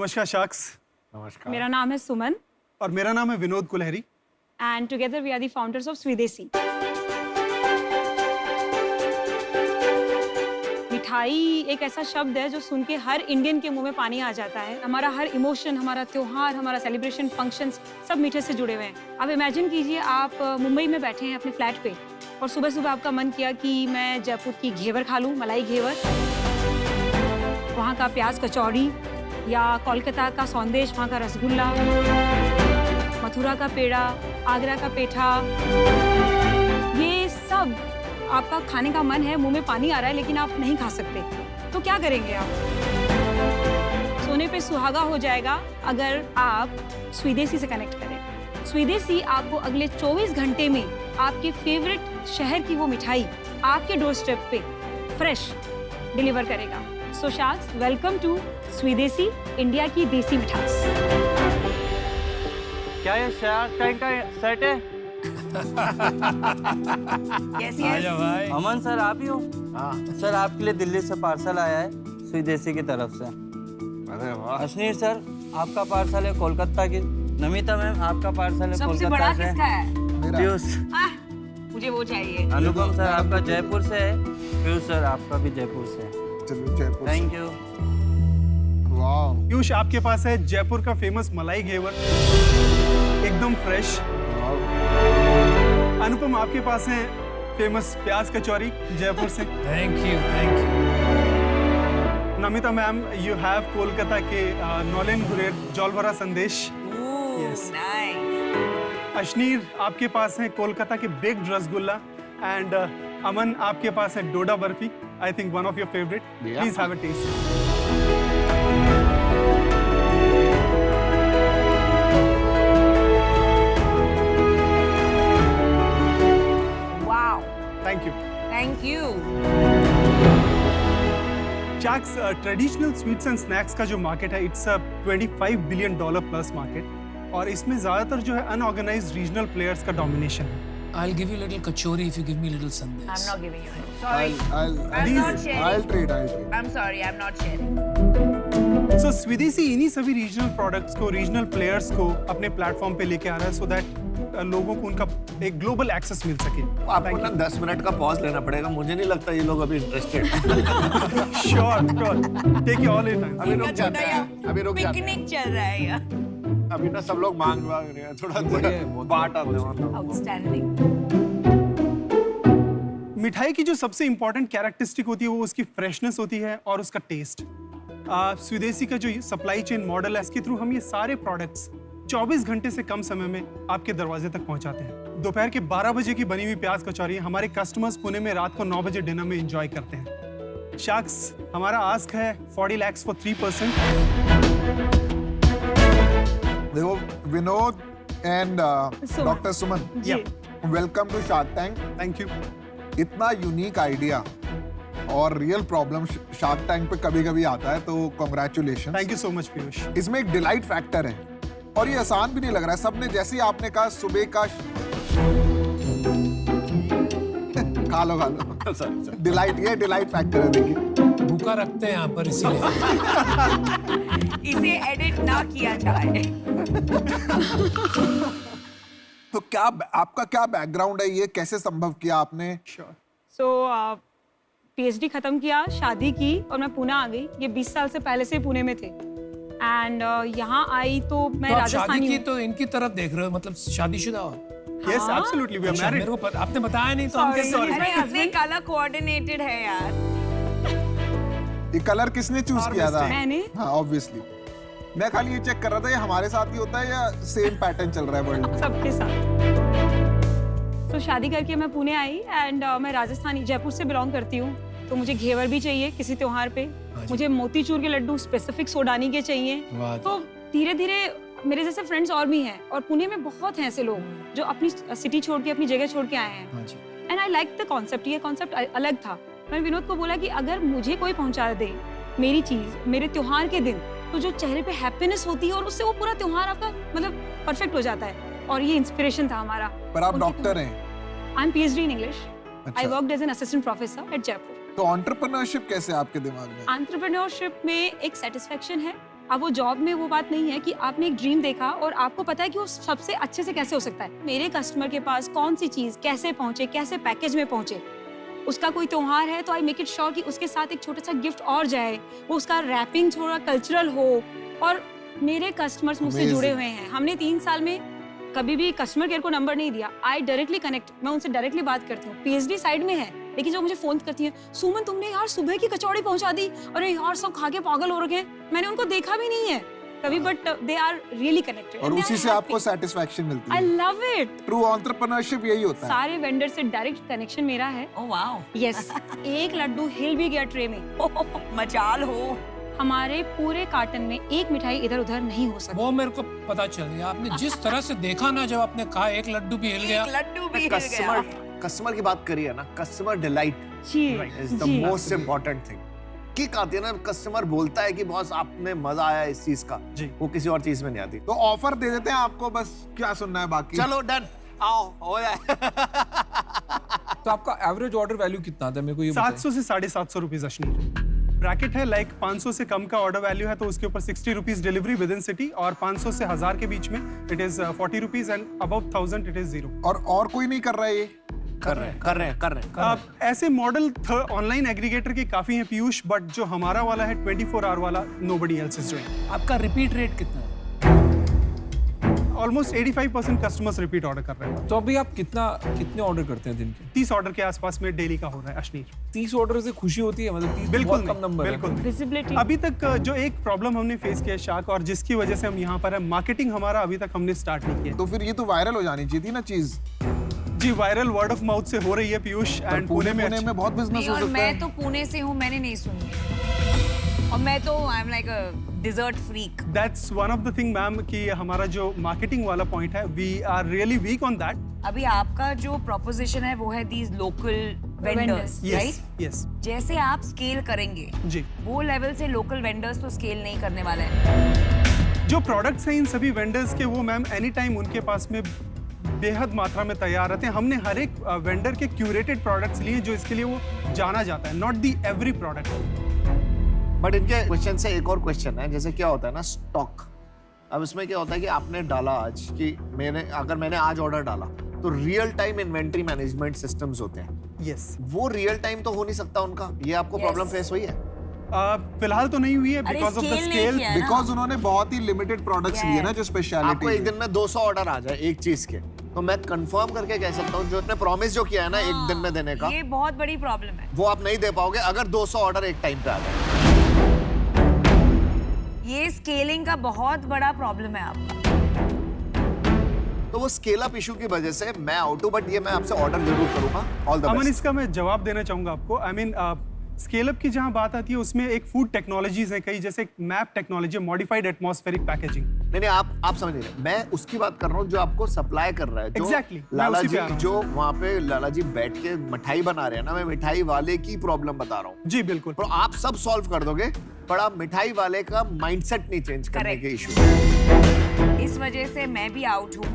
नमस्कार शख्स। नमस्कार। मेरा नाम है सुमन और मेरा नाम है Vinod Kulhari. And together we are the founders of Swidesi. मिठाई एक ऐसा शब्द है जो सुन के हर इंडियन के मुंह में पानी आ जाता है। हमारा हर इमोशन, हमारा त्योहार, हमारा सेलिब्रेशन, फंक्शंस सब मीठे से जुड़े हुए हैं। अब इमेजिन कीजिए आप मुंबई में बैठे हैं अपने फ्लैट पे और सुबह सुबह आपका मन किया कि मैं जयपुर की घेवर खा लूं, मलाई घेवर, वहाँ का प्याज कचौड़ी, या कोलकाता का सौंदेश, वहाँ का रसगुल्ला, मथुरा का पेड़ा, आगरा का पेठा, ये सब आपका खाने का मन है, मुंह में पानी आ रहा है लेकिन आप नहीं खा सकते। तो क्या करेंगे आप? सोने पे सुहागा हो जाएगा अगर आप स्वीदेसी से कनेक्ट करें। स्वीदेसी आपको अगले 24 घंटे में आपके फेवरेट शहर की वो मिठाई आपके डोर स्टेप पे फ्रेश डिलीवर करेगा। सो शाक्स, वेलकम टू स्वीदेसी, इंडिया की देसी मिठास। क्या ये शार्क टैंक का सेट है? यस आजा भाई। अमन सर आप ही हो? हाँ। सर आपके लिए दिल्ली से पार्सल आया है स्वीदेसी की तरफ से। अरे वाह। अश्नीर सर आपका पार्सल है कोलकाता की। नमिता मैम आपका पार्सल है सबसे कोलकाता बड़ा से। किसका है? पीयूष। मुझे वो चाहिए। अनुपम सर आपका जयपुर से है। पीयूष सर आपका भी जयपुर से है। चलो जयपुर। Thank you. वाह। पीयूष, आपके पास है जयपुर का फेमस मलाई घेवर, एकदम फ्रेश। अनुपम, आपके पास है फेमस प्याज कचौरी जयपुर से। Thank you thank you. Namita ma'am, you have Kolkata के नॉलेन गुरेर जौलभरा संदेश। Yes. नाइस। अश्नीर, आपके पास है कोलकाता के बेक्ड रसगुल्ला। एंड अमन, आपके पास है Doda barfi, I think one of your favourite. Yeah. Please have a taste. Wow, thank you. Thank you. शख्स, ट्रेडिशनल स्वीट्स एंड स्नैक्स का जो मार्केट है, it's a $25 billion plus market, और इसमें ज्यादातर जो है अनऑर्गेनाइज्ड रीजनल प्लेयर्स का डोमिनेशन है। I'll give you a little kachori if you give me a little sandesh. I'm not giving you any. Sorry. I'm I'll not sharing. I'll trade. I'm sorry, I'm not sharing. सो स्वीदेसी इन्हीं सभी regional products को, regional players को अपने platform पे लेके आ रहा है, so that लोगों को उनका एक ग्लोबल एक्सेस मिल सके। आपको ना 10 मिनट का पॉज लेना पड़ेगा। मुझे नहीं लगता ये लोग अभी interested. Sure sure, take your all your time. अभी रुक जाते हैं। अभी रुक जाते हैं। पिकनिक चल रहा है यार। अभी ना सब लोग मांग रहे हैं। थोड़ा बाट आते हैं। आउटस्टैंडिंग। मिठाई की जो सबसे इंपॉर्टेंट कैरेक्टरिस्टिक होती है वो उसकी फ्रेशनेस होती है और उसका टेस्ट। स्वीदेसी का जो सप्लाई चेन मॉडल है, इसके थ्रू हम ये सारे प्रोडक्ट्स 24 घंटे से कम समय में आपके दरवाजे तक पहुंचाते हैं। दोपहर के 12 बजे की बनी हुई प्याज कचौरी हमारे कस्टमर्स पुणे में रात को 9 बजे डिनर में एंजॉय करते हैं। शख्स, हमारा आस्क है 40 lakhs for 3%। देखो Vinod and doctor Suman, yeah, welcome to Shark Tank. Thank you. इतना यूनिक आइडिया और रियल प्रॉब्लम शार्क टैंक पे कभी-कभी आता है, तो congratulation. Thank you so much Piyush. इसमें एक डिलाइट फैक्टर है और ये आसान भी नहीं लग रहा है। सबने जैसे ही आपने कहा सुबह का खा लो डिलाइट, ये डिलाइट फैक्टर है। देखिए भूखा रखते हैं यहाँ पर इसीलिए। इसे एडिट ना किया जाए। तो क्या आपका क्या बैकग्राउंड है, ये कैसे संभव किया आपने? श्योर। सो पीएचडी खत्म किया, शादी की और मैं पुणे आ गई। ये 20 साल से पहले से पुणे में थे। एंड यहाँ आई तो मैं तो आप शादी राजस्थानी की हूँ। तो इनकी तरफ देख रहे हो, मतलब शादीशुदा हो? यस, एब्सोल्युटली, वी आर अच्छा, मैरिड। मेरे को आपने बताया नहीं तो हम कैसे? Sorry. अरे अपने कलर कोऑर्डिनेटेड है यार। ये कलर किसने चूज किया था? मैंने। हाँ, ऑब्वियसली। मैं खाली ये चेक कर रहा था, ये हमारे साथ ही होता है या सेम पैटर्न चल रहा है वर्ल्ड में? सबके साथ। तो शादी करके मैं पुणे आई एंड मैं राजस्थानी जयपुर से बिलोंग करती हूँ, तो मुझे घेवर भी चाहिए किसी त्योहार पे। मुझे मोतीचूर के लड्डू स्पेसिफिक सोडानी के चाहिए। वाह। तो धीरे धीरे मेरे जैसे फ्रेंड्स और भी हैं और पुणे में बहुत हैं ऐसे लोग जो अपनी सिटी छोड़ के, अपनी जगह छोड़ के आए हैं। हाँ जी। And I like the concept. ये कॉन्सेप्ट अलग था। मैंने विनोद को बोला कि अगर मुझे कोई पहुंचा दे मेरी चीज मेरे त्योहार के दिन, तो जो चेहरे पे हैप्पीनेस होती है और उससे वो पूरा त्योहार आपका मतलब परफेक्ट हो जाता है। और ये इंस्पिरेशन था हमारा। पर आप डॉक्टर हैं? I am PhD in English. अच्छा। I worked as an assistant professor at Jaipur. तो एंटरप्रेन्योरशिप कैसे आपके दिमाग में? एंटरप्रेन्योरशिप में एक सेटिस्फेक्शन है अब वो जॉब में वो बात नहीं है कि आपने एक ड्रीम देखा और आपको पता है कि वो सबसे अच्छे से कैसे हो सकता है। मेरे कस्टमर के पास कौन सी चीज कैसे पहुंचे, कैसे पैकेज में पहुंचे। उसका कोई त्योहार है तो आई मेक इट श्योर कि उसके साथ एक छोटा सा गिफ्ट और जाए, वो उसका रैपिंग थोड़ा कल्चरल हो। और मेरे कस्टमर्स मुझसे जुड़े हुए हैं। हमने 3 साल में कभी भी कस्टमर केयर को नंबर नहीं दिया। आई डायरेक्टली कनेक्ट, मैं उनसे डायरेक्टली बात करती हूँ। पीएचडी साइड में है, लेकिन जब मुझे फोन करती है, सुमन तुमने यार सुबह की कचौड़ी पहुंचा दी, अरे यार सब खा के पागल हो रखे हैं। मैंने उनको देखा भी नहीं है कभी, but they are really connected और उसी से आपको सेटिस्फैक्शन मिलती आई है। Love it. ट्रू एंटरप्रेन्योरशिप यही होता है। सारे वेंडर से डायरेक्ट कनेक्शन मेरा है। ओह वाओ, यस एक लड्डू हिल भी गया ट्रे में, मजाल हो। हमारे पूरे कार्टन में एक मिठाई इधर उधर नहीं हो सकती। वो मेरे को पता चल गया। आपने जिस तरह से देखा ना, जब आपने कहा एक लड्डू भी हिल गया। एक लड्डू भी हिल गया। कस्टमर की बात करी है ना, कस्टमर डिलाइट जी is the most important thing. Kick आती है ना, कस्टमर बोलता है कि बॉस आपने मजा आया इस चीज का, जी। वो किसी और चीज में नहीं आती। तो ऑफर दे देते हैं आपको, बस क्या सुनना है बाकी। चलो डन, आओ हो जाए। तो आपका एवरेज ऑर्डर वैल्यू कितना था, मेरे को ये बताइए। 700 से 750 रुपीज अश्नीर। ब्रैकेट है लाइक 500 से कम का ऑर्डर वैल्यू है तो उसके ऊपर 60 rupees delivery with in city, और 500 से 1000 के बीच में it is 40 rupees, and above 1000 it is 0। और कोई नहीं कर रहा है ये? कर रहे हैं। ऐसे मॉडल ऑनलाइन एग्रीगेटर के काफी हैं पीयूष, बट जो हमारा वाला है 24 आवर वाला, नोबडी एल्स इज डूइंग। आपका रिपीट रेट कितना है? ऑलमोस्ट 85% कस्टमर्स रिपीट ऑर्डर कर रहे हैं। तो अभी आप कितने ऑर्डर करते हैं दिन के? 30 ऑर्डर के आसपास में डेली का हो रहा है अश्नीर। 30 ऑर्डर से खुशी होती है? मतलब 30 बिल्कुल बहुत कम नंबर है। बिल्कुल नहीं। विजिबिलिटी अभी तक जो एक प्रॉब्लम हमने फेस किया है शाक, और जिसकी वजह से हम यहाँ पर है, मार्केटिंग हमारा अभी तक हमने स्टार्ट नहीं किया। तो फिर ये तो वायरल हो जानी चाहिए थी ना चीज। जी वायरल वर्ड ऑफ माउथ से हो रही है पीयूष, एंड पुणे में बहुत बिजनेस नहीं, हो और सकता मैं है। तो पुणे से हूँ, मैंने नहीं सुनी है। और मैं तो I am like a dessert freak. That's one of the thing ma'am कि हमारा जो मार्केटिंग वाला पॉइंट है, we are really weak on that. अभी आपका जो प्रोपोजिशन है वो है these local vendors, right? Yes yes जैसे आप स्केल करेंगे जी। वो लेवल से लोकल वेंडर्स तो स्केल नहीं करने वाले हैं। जो प्रोडक्ट्स हैं इन सभी वेंडर्स के, वो मैम एनी टाइम उनके पास में बेहद मात्रा में तैयार रहते हैं। हमने हर एक वेंडर के क्यूरेटेड प्रोडक्ट्स लिए जो इसके लिए वो जाना जाता है, not the every product. But इनके क्वेश्चन से एक और क्वेश्चन है, जैसे क्या होता है ना स्टॉक। अब इसमें क्या होता है कि आपने डाला आज कि मैंने आज ऑर्डर डाला, तो real time inventory management systems होते हैं। यस वो रियल टाइम तो हो नहीं सकता उनका। ये आपको प्रॉब्लम फेस हुई है? फिलहाल तो नहीं हुई है अरे बिकॉज ऑफ द scale नहीं स्केल। किया है ना। बिकॉज उन्होंने बहुत ही लिमिटेड प्रोडक्ट्स लिए ना जो आपको स्पेशलिटी एक दिन में 200 ऑर्डर आ जाए एक चीज के, तो मैं कंफर्म करके कह सकता हूँ जो आपने प्रॉमिस जो किया है ना एक दिन में देने का, ये बहुत बड़ी प्रॉब्लम है। वो आप नहीं दे पाओगे अगर 200 ऑर्डर एक टाइम पे आ जाए। ये स्केलिंग का बहुत बड़ा प्रॉब्लम है आपका। तो वो स्केल अप इशू की वजह से मैं आउट हूँ, बट ये मैं आपसे ऑर्डर जरूर करूंगा। All the Aman, best. इसका मैं जवाब देना चाहूंगा आपको। आई मीन स्केल अप की जहां बात आती है उसमें एक फूड टेक्नोलॉजीज है कई, जैसे map technology, modified atmospheric packaging. नहीं आप समझ नहीं रहे, मैं उसकी बात कर रहा हूँ जो आपको सप्लाई कर रहा है। जो Exactly, मैं लाला उसी पे जी आ रहा हूँ। जो वहाँ पे लाला जी बैठ के मिठाई बना रहे हैं ना, मैं मिठाई वाले की प्रॉब्लम बता रहा हूँ। जी बिल्कुल। तो आप सब सॉल्व कर दोगे, पर आप मिठाई वाले का माइंडसेट नहीं चेंज करने Correct. के इशू। इस वजह से मैं भी आउट हूँ,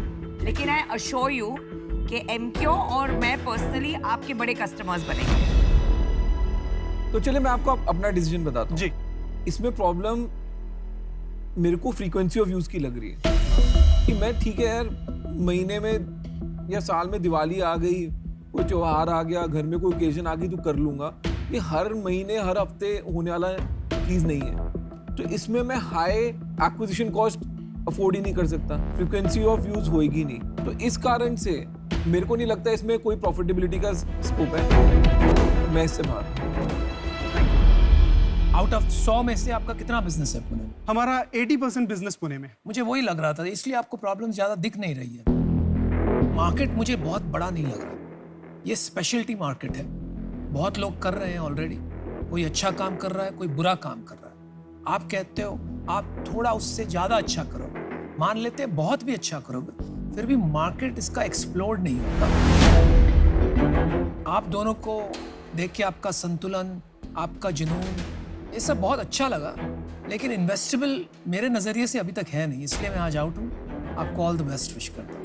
लेकिन आई अश्योर यू कि एमक्यू और मैं पर्सनली आपके बड़े कस्टमर्स बनेंगे। तो चलिए मैं आपको अपना डिसीजन बताता हूँ। जी इसमें प्रॉब्लम मेरे को फ्रीक्वेंसी ऑफ यूज की लग रही है कि मैं ठीक है यार, महीने में या साल में दिवाली आ गई, कोई त्योहार आ गया, घर में कोई ओकेजन आ गई तो कर लूंगा। ये हर महीने हर हफ्ते होने वाला चीज नहीं है। तो इसमें मैं हाई एक्विजिशन कॉस्ट अफोर्ड ही नहीं कर सकता, फ्रीक्वेंसी ऑफ यूज होएगी नहीं। तो इस कारण से मेरे को नहीं लगता इसमें कोई प्रॉफिटेबिलिटी का स्कोप है। मैं इससे बाहर। आउट ऑफ 100 में से आपका कितना बिजनेस है पुणे में? हमारा 80% बिजनेस पुणे में। मुझे वही लग रहा था, इसलिए आपको प्रॉब्लम ज्यादा दिख नहीं रही है। मार्केट मुझे बहुत बड़ा नहीं लग रहा। ये स्पेशलिटी मार्केट है, बहुत लोग कर रहे हैं ऑलरेडी। कोई अच्छा काम कर रहा है, कोई बुरा काम कर रहा है। आप कहते हो आप थोड़ा उससे ज्यादा अच्छा करोगे, मान लेते हैं बहुत भी अच्छा करोगे, फिर भी मार्केट इसका एक्सप्लोर नहीं होता। आप दोनों को देख के आपका संतुलन, आपका जुनून, ये सब बहुत अच्छा लगा, लेकिन इन्वेस्टेबल मेरे नजरिए से अभी तक है नहीं, इसलिए मैं आज आउट हूँ। आपको ऑल द बेस्ट विश करता हूँ।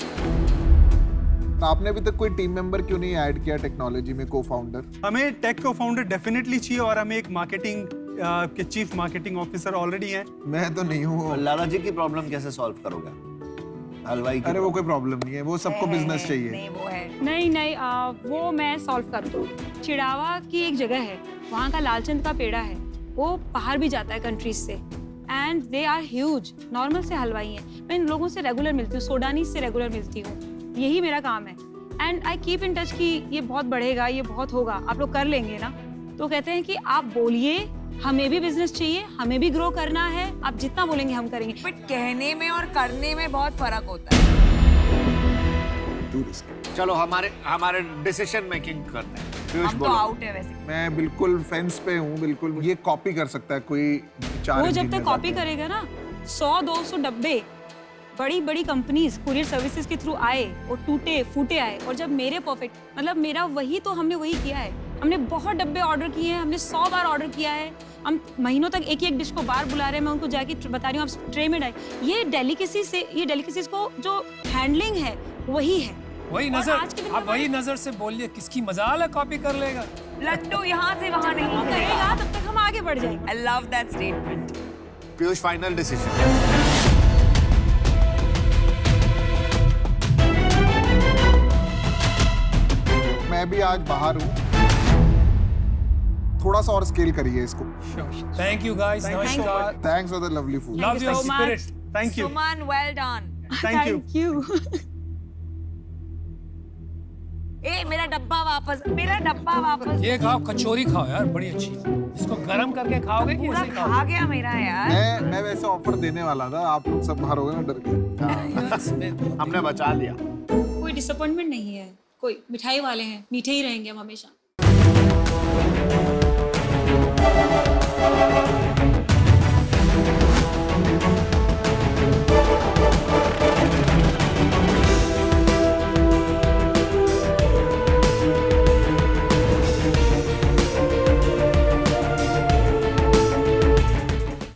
आपने अभी तक कोई टीम मेंबर क्यों नहीं ऐड किया टेक्नोलॉजी में, को फाउंडर? हमें टेक को फाउंडर डेफिनेटली चाहिए, और हमें एक मार्केटिंग आपके चीफ मार्केटिंग ऑफिसर ऑलरेडी हैं। मैं तो नहीं हूँ। लाला जी की प्रॉब्लम कैसे सॉल्व करोगे? हलवाई की अरे वो कोई प्रॉब्लम नहीं है, वो सबको बिजनेस चाहिए। नहीं वो है। नहीं वो मैं सॉल्व कर दूँ। चिड़ावा की एक जगह है, वहाँ का लालचंद का पेड़ा है, वो बाहर भी जाता है कंट्रीज से, and they are huge. Normal से हलवाई हैं, मैं इन लोगों से रेगुलर मिलती हूँ, सोडानी से रेगुलर मिलती हूँ, यही मेरा काम है। And I keep in touch कि ये बहुत बढ़ेगा, ये बहुत होगा, आप लोग कर लेंगे ना। तो कहते हैं कि आप बोलिए, हमें भी बिजनेस चाहिए, हमें भी ग्रो करना है, आप जितना बोलेंगे हम करेंगे। बट कहने में और करने में बहुत फर्क होता है। चलो हमारे डिसीजन मेकिंग करते हैं। पीयूष हम तो बोलो। आउट है वैसे। मैं बिल्कुल फेंस पे हूँ, बिल्कुल। ये कॉपी कर सकता है कोई 4 वो जब तक engineers कॉपी आते हैं। करेगा ना, 100-200 डब्बे बड़ी बड़ी कंपनीज कुरियर सर्विसेज के थ्रू आए और टूटे फूटे आए, और जब मेरे परफेक्ट, मतलब मेरा वही तो हमने वही किया है। हमने बहुत डब्बे ऑर्डर किए हैं, हमने 100 बार ऑर्डर किया है, हम महीनों तक एक एक डिश को बार बुला रहे हैं, मैं उनको जाके बता रही हूँ आप ट्रे में डालें। ये डेलिकेसीज को जो हैंडलिंग है वही है। वही और नजर, आज के दिन आप में वही नजर से बोलिए, किसकी मजाल है कॉपी कर लेगा। लड्डू यहाँ से वहाँ नहीं वो करेगा। करेगा तब तक हम आगे बढ़ जाएंगे। I love that statement. Piyush final decision. मैं भी आज बाहर हूँ, थोड़ा सा और स्केल करिए इसको। थैंक यू गाइस, नमस्कार। Thanks for the lovely food. Love you your so much. Spirit. Thank you, Suman, well done. Thank you. Thank you. ए मेरा डब्बा वापस। ये खाओ, कचौरी खाओ यार, बड़ी अच्छी है। इसको गरम करके खाओगे कि पूरा ऐसे ही खाओगे? खा गया मेरा यार। मैं वैसे ऑफर देने वाला था, आप लोग सब बाहर हो गए ना डर के। इसमें हमने बचा लिया। कोई डिसअपॉइंटमेंट नहीं है, कोई मिठाई वाले हैं, मीठे ही रहेंगे हम हमेशा।